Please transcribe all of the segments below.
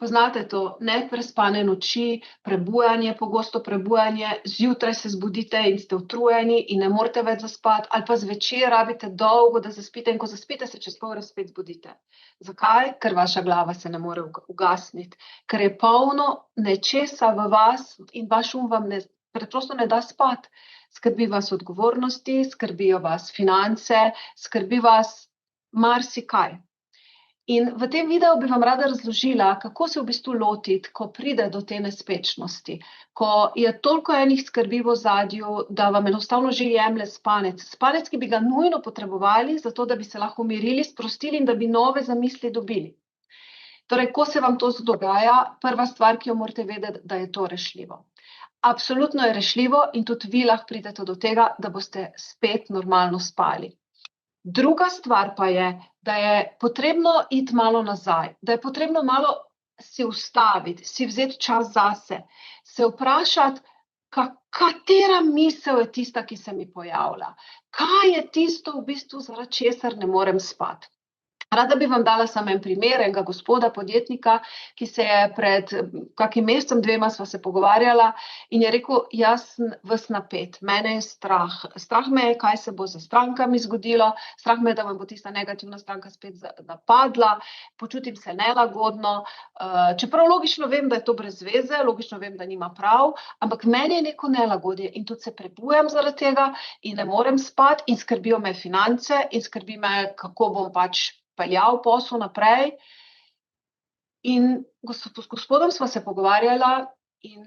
Poznate to, neprespane noči, prebujanje, pogosto prebujanje, zjutraj se zbudite in ste utrujeni in ne morete več zaspati, ali pa zvečer rabite dolgo, da zaspite in ko zaspite, se čez pol ure spet zbudite. Zakaj? Ker vaša glava se ne more ugasniti, ker je polno nečesa v vas in vaš vam preprosto ne da spati. Skrbi vas odgovornosti, skrbijo vas finance, skrbi vas marsikaj. In v tem videu bi vam rada razložila, kako se v bistvu lotiti, ko pride do te nespečnosti, ko je toliko enih skrbi v ozadju, da vam enostavno že jemlje spanec. Spanec, ki bi ga nujno potrebovali, zato da bi se lahko umirili, sprostili in da bi nove zamisli dobili. Torej, ko se vam to dogaja, prva stvar, ki jo morate vedeti, da je to rešljivo. Absolutno je rešljivo in tudi vi lahko pridete do tega, da boste spet normalno spali. Druga stvar pa je, da je potrebno iti malo nazaj, da je potrebno malo se ustaviti, si vzeti čas zase, se vprašati, katera misel je tista, ki se mi pojavlja, kaj je tisto v bistvu, zaradi česar ne morem spati. Rada bi vam dala samo en primer, enega gospoda, podjetnika, ki se je pred kakim mesecem, 2 sva se pogovarjala in je rekel, jaz sem ves napet, mene je strah. Strah me je, kaj se bo z strankami zgodilo, strah me je, da me bo tista negativna stranka spet napadla, počutim se nelagodno, čeprav logično vem, da je to brez veze, logično vem, da nima prav, ampak meni je neko nelagodje in tudi se prebujam zaradi tega in ne morem spati in skrbijo me finance in skrbi me, kako bom pač peljal posel naprej. In s gospodom sva se pogovarjala in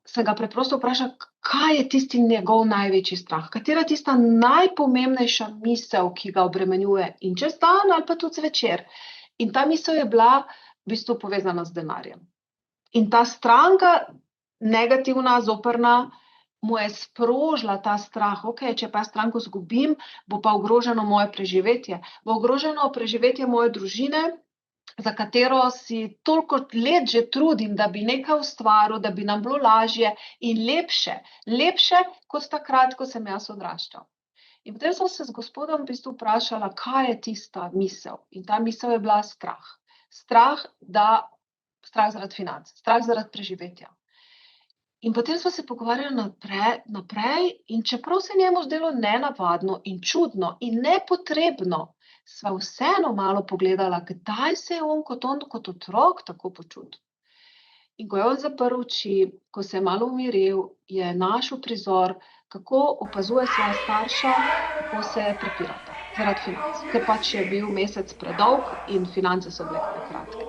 sem ga preprosto vprašala, kaj je tisti njegov največji strah, katera tista najpomembnejša misel, ki ga obremenjuje in čez dan ali pa tudi zvečer. In ta misel je bila v bistvu povezana z denarjem. In ta stranka, negativna, zoprna, mu je sprožila ta strah, če pa stranko zgubim, bo pa ogroženo moje preživetje. Bo ogroženo preživetje moje družine, za katero si toliko let že trudim, da bi nekaj ustvaril, da bi nam bilo lažje in lepše kot takrat, ko sem jaz odraščal. In potem sem se z gospodom v bistvu vprašala, kaj je tista misel. In ta misel je bila strah. Strah zaradi financ, strah zaradi preživetja. In potem smo se pogovarjali naprej in čeprav se njemu zdelo nenavadno in čudno in nepotrebno, sva vseeno malo pogledala, kdaj se je on kot otrok tako počutil. In ko je on zaprl oči, ko se je malo umiril, je našel prizor, kako opazuje svoja starša, kako se prepirata zaradi financ. Ker pač je bil mesec predolg in finance so bile prekratke.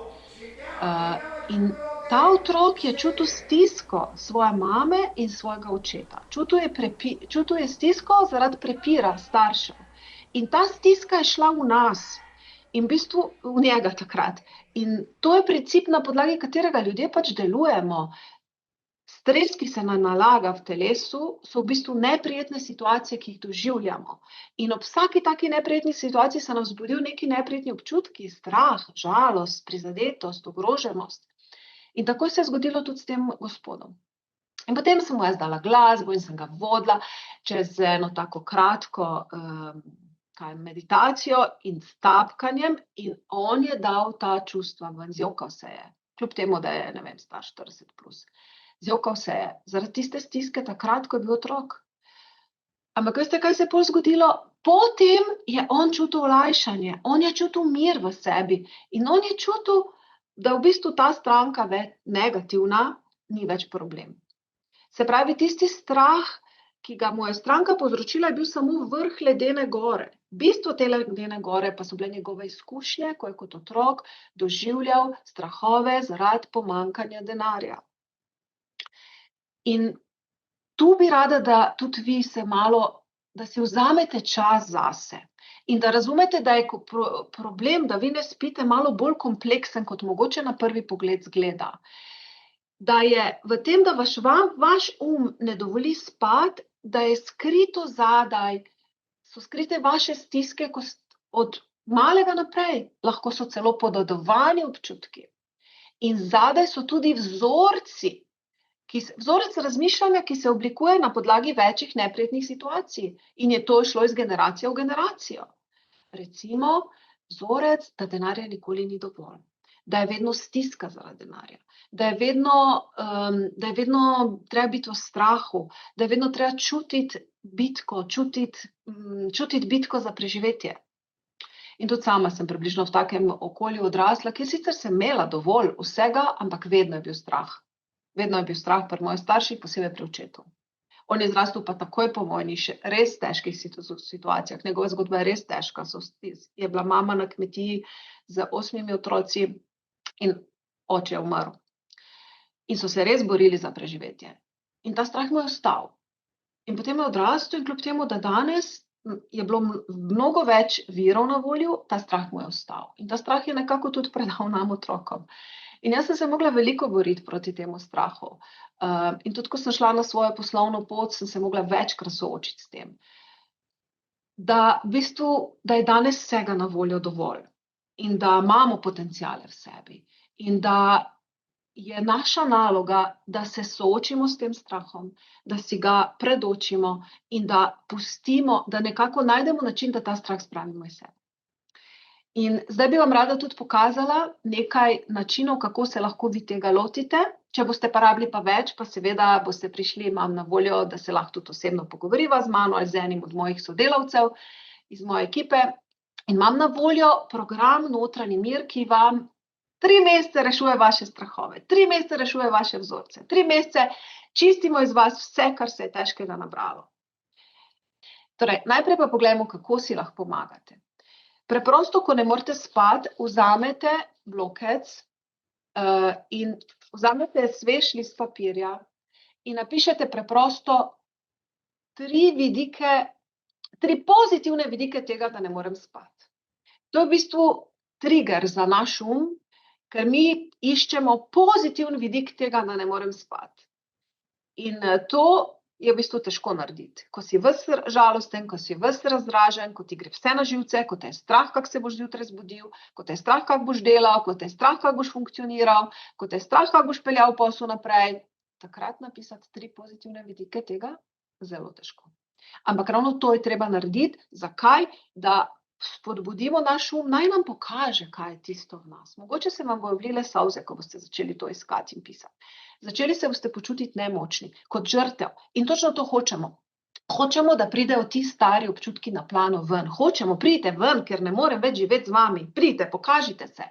In ta otrok je čutil stisko svoje mame in svojega očeta. Čutil je stisko zaradi prepira staršev. In ta stiska je šla v nas in v bistvu v njega takrat. In to je princip, na podlagi katerega ljudje pač delujemo. Stres, ki se nam nalaga v telesu, so v bistvu neprijetne situacije, ki jih doživljamo. In ob vsaki taki neprijetni situaciji se nam zbudijo neki neprijetni občutki, strah, žalost, prizadetost, ogroženost. In tako se je zgodilo tudi s tem gospodom. In potem sem mu jaz dala glasbo in sem ga vodila čez eno tako kratko meditacijo in s tapkanjem in on je dal ta čustva ven, zjokal se je. Kljub temu, da je, ne vem, star 40+. Zjokal se je zaradi tiste stiske takrat, ko je bil otrok. Ampak veste, kaj se je pol zgodilo? Potem je on čutil olajšanje, on je čutil mir v sebi in on je čutil, da v bistvu ta stranka negativna ni več problem. Se pravi, tisti strah, ki ga mu je stranka povzročila, je bil samo vrh ledene gore. Bistvo te ledene gore pa so bile njegove izkušnje, ko je kot otrok doživljal strahove zaradi pomanjkanja denarja. In tu bi rada, da tudi vi da si vzamete čas zase. In da razumete, da je problem, da vi ne spite, malo bolj kompleksen, kot mogoče na prvi pogled zgleda. Da je v tem, da vaš ne dovoli spati, da je skrito zadaj, so skrite vaše stiske od malega naprej, lahko so celo podedovani občutki. In zadaj so tudi vzorci, vzorec razmišljanja, ki se oblikuje na podlagi večjih neprijetnih situacij in je to šlo iz generacije v generacijo. Recimo, vzorec, da denarja nikoli ni dovolj. da je vedno stiska zaradi denarja, da je vedno treba biti v strahu, da je vedno treba čutiti bitko, čutiti bitko za preživetje. In tudi sama sem približno v takem okolju odrasla, kjer sicer sem imela dovolj vsega, ampak vedno je bil strah. Vedno je bil strah pri mojih starših, posebej pri očetu. On je zrastel pa takoj po vojni, še res težkih situacijah. Njegova zgodba je res težka. Je bila mama na kmetiji z 8 otroci in oče je umrl. In so se res borili za preživetje. In ta strah mu je ostal. In potem je odrastel in kljub temu, da danes je bilo mnogo več virov na voljo, ta strah mu je ostal. In ta strah je nekako tudi predal nam otrokom. In jaz sem se mogla veliko boriti proti temu strahu. In tudi, ko sem šla na svojo poslovno pot, sem se mogla večkrat soočiti s tem. Da je danes vsega na voljo dovolj. In da imamo potenciale v sebi. In da je naša naloga, da se soočimo s tem strahom, da si ga predočimo in da pustimo, da nekako najdemo način, da ta strah spravimo iz sebe. In zdaj bi vam rada tudi pokazala nekaj načinov, kako se lahko vi tega lotite. Če boste pa rabili pa več, pa seveda boste prišli, imam na voljo, da se lahko tudi osebno pogovoriva z mano ali z enim od mojih sodelavcev iz moje ekipe. In imam na voljo program Notranji mir, ki vam 3 mesece rešuje vaše strahove, 3 mesece rešuje vaše vzorce, 3 mesece čistimo iz vas vse, kar se je težkega nabralo. Torej, najprej pa pogledamo, kako si lahko pomagate. Preprosto, ko ne morete spati, vzamete blokec in vzamete svež list papirja in napišete preprosto 3 pozitivne vidike tega, da ne morem spati. To je v bistvu trigger za naš ker mi iščemo pozitiven vidik tega, da ne morem spati. In to je v bistvu težko narediti. Ko si ves žalosten, ko si ves razdražen, ko ti gre vse na živce, ko te je strah, kako se boš zjutraj zbudil, ko te je strah, kako boš delal, ko te je strah, kako boš funkcioniral, ko te je strah, kako boš peljal posel naprej, takrat napisati 3 pozitivne vidike tega, zelo težko. Ampak ravno to je treba narediti. Zakaj? Da spodbudimo naš naj nam pokaže, kaj je tisto v nas. Mogoče se vam bojo vlile solze, ko boste začeli to iskati in pisati. Začeli se boste počutiti nemočni, kot žrtev. In točno to hočemo. Hočemo, da pridejo ti stari občutki na plano ven. Hočemo, pridite ven, ker ne morem več živeti z vami. Pridite, pokažite se.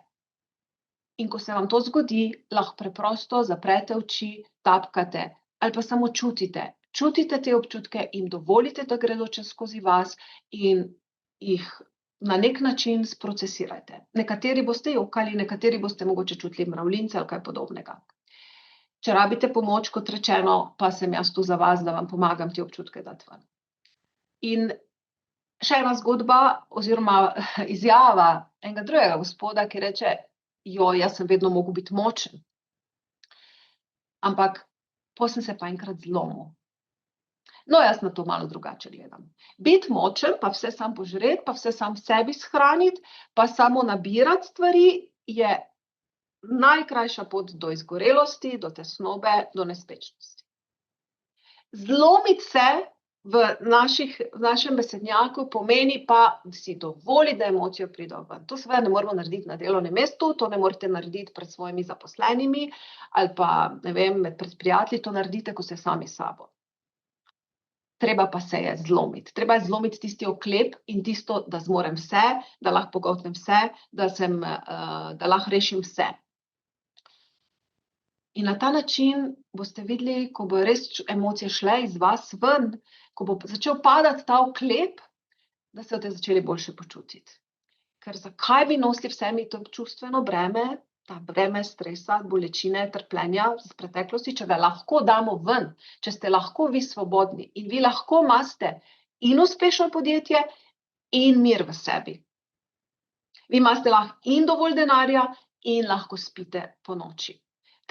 In ko se vam to zgodi, lahko preprosto zaprete oči, tapkate ali pa samo čutite. Čutite te občutke in dovolite, da gredo skozi vas in jih na nek način sprocesirajte. Nekateri boste jokali, nekateri boste mogoče čutili mravljince ali kaj podobnega. Če rabite pomoč, kot rečeno, pa sem jaz tu za vas, da vam pomagam te občutke dati ven. In še ena zgodba oziroma izjava enega drugega gospoda, ki reče, jaz sem vedno mogel biti močen. Ampak potem sem se pa enkrat zlomil. No, jaz na to malo drugače gledam. Biti močen, pa vse sam požreti, pa vse sam sebi shraniti, pa samo nabirati stvari, je najkrajša pot do izgorelosti, do tesnobe, do nespečnosti. Zlomiti se v našem besednjaku pomeni pa, da si dovoli, da emocijo pridejo ven. To seveda ne moramo narediti na delovnem mestu, to ne morete narediti pred svojimi zaposlenimi ali pa, ne vem, pred prijatelji, to naredite, ko ste sami s sabo. Treba pa se je zlomiti. Treba je zlomiti tisti oklep in tisto, da zmorem vse, da lahko pogoltnem vse, da lahko rešim vse. In na ta način boste videli, ko bo res emocije šle iz vas ven, ko bo začel padati ta oklep, da se boste začeli boljše počutiti. Ker zakaj bi nosili vsemi to čustveno breme, ta breme stresa, bolečine, trpljenja iz preteklosti, če ga lahko damo ven, če ste lahko vi svobodni in vi lahko imate in uspešno podjetje in mir v sebi. Vi imate lahko in dovolj denarja in lahko spite po noči.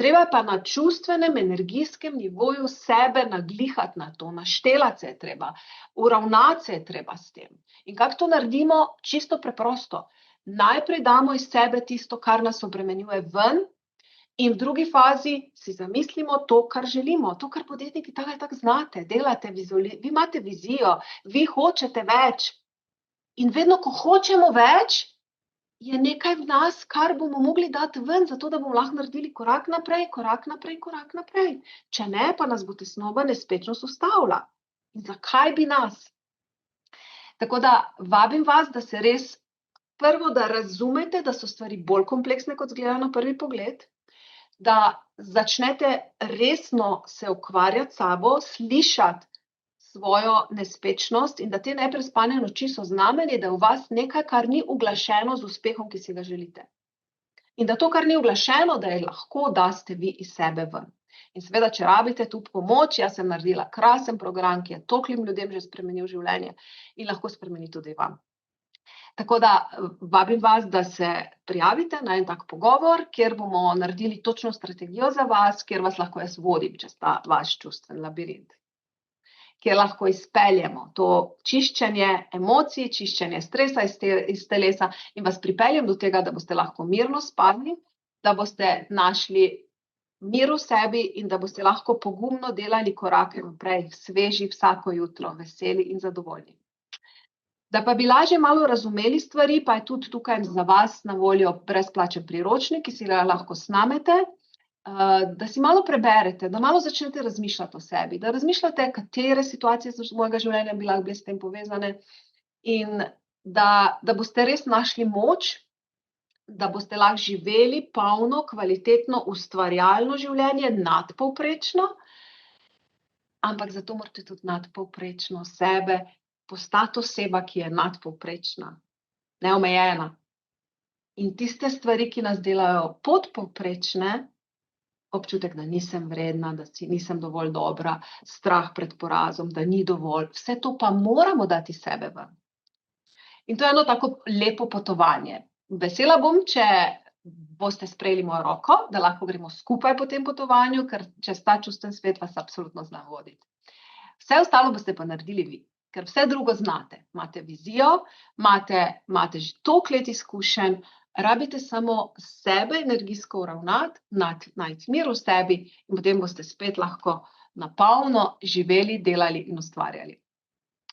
Treba pa na čustvenem, energijskem nivoju sebe naglihati na to, naštelati se je treba, uravnati se je treba s tem. In kako to naredimo? Čisto preprosto. Najprej damo iz sebe tisto, kar nas obremenjuje ven in v drugi fazi si zamislimo to, kar želimo. To, kar podjetniki tako znate, delate, vi imate vizijo, vi hočete več. In vedno, ko hočemo več, je nekaj v nas, kar bomo mogli dati ven, zato da bomo lahko naredili korak naprej, korak naprej, korak naprej. Če ne, pa nas bo tesnoba nespečnost ustavila. In zakaj bi nas? Tako da vabim vas, da se res prvo, da razumete, da so stvari bolj kompleksne, kot izgledajo na prvi pogled, da začnete resno se ukvarjati s sabo, slišati svojo nespečnost in da te neprespane noči so znamenje, da je v vas nekaj, kar ni uglašeno z uspehom, ki si ga želite. In da to, kar ni uglašeno, da je lahko, da ste vi iz sebe ven. In seveda, če rabite tu pomoč, jaz sem naredila krasen program, ki je toliko ljudem že spremenil življenje in lahko spremeni tudi vam. Tako da vabim vas, da se prijavite na en tak pogovor, kjer bomo naredili točno strategijo za vas, kjer vas lahko jaz vodim čez ta vaš čustven labirint. Kjer lahko izpeljemo to čiščenje emocij, čiščenje stresa iz telesa in vas pripeljem do tega, da boste lahko mirno spali, da boste našli mir v sebi in da boste lahko pogumno delali korake naprej, sveži vsako jutro, veseli in zadovoljni. Da pa bi lažje malo razumeli stvari, pa je tudi tukaj za vas na voljo brezplačen priročnik, ki si ga lahko snamete, da si malo preberete, da malo začnete razmišljati o sebi, da razmišljate, katere situacije z mojega življenja bi lahko bile s tem povezane in da boste res našli moč, da boste lahko živeli polno, kvalitetno, ustvarjalno življenje, nadpovprečno, ampak zato morate tudi nadpovprečno sebe postati oseba, ki je nadpovprečna, neomejena. In tiste stvari, ki nas delajo podpovprečne, občutek, da nisem vredna, da si nisem dovolj dobra, strah pred porazom, da ni dovolj, vse to pa moramo dati sebe ven. In to je eno tako lepo potovanje. Vesela bom, če boste sprejeli mojo roko, da lahko gremo skupaj po tem potovanju, ker čez ta čusten svet vas absolutno zna voditi. Vse ostalo boste pa naredili vi. Ker vse drugo znate. Imate vizijo, imate že toliko let izkušenj, rabite samo sebe energijsko uravnati, najti mir v sebi in potem boste spet lahko na polno živeli, delali in ustvarjali.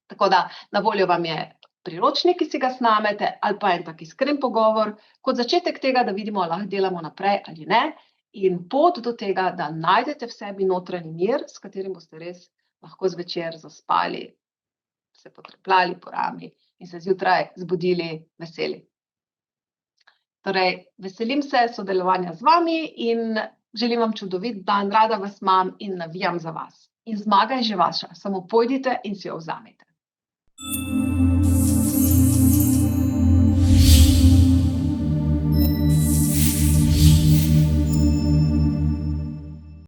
Tako da na voljo vam je priročnik, ki si ga snamete, ali pa en tak iskren pogovor, kot začetek tega, da vidimo, lahko delamo naprej ali ne, in pot do tega, da najdete v sebi notranji mir, s katerim boste res lahko zvečer zaspali, se potrepljali po rami in se zjutraj zbudili veseli. Torej, veselim se sodelovanja z vami in želim vam čudovit dan, rada vas imam in navijam za vas. In zmaga je že vaša, samo pojdite in si jo vzamete.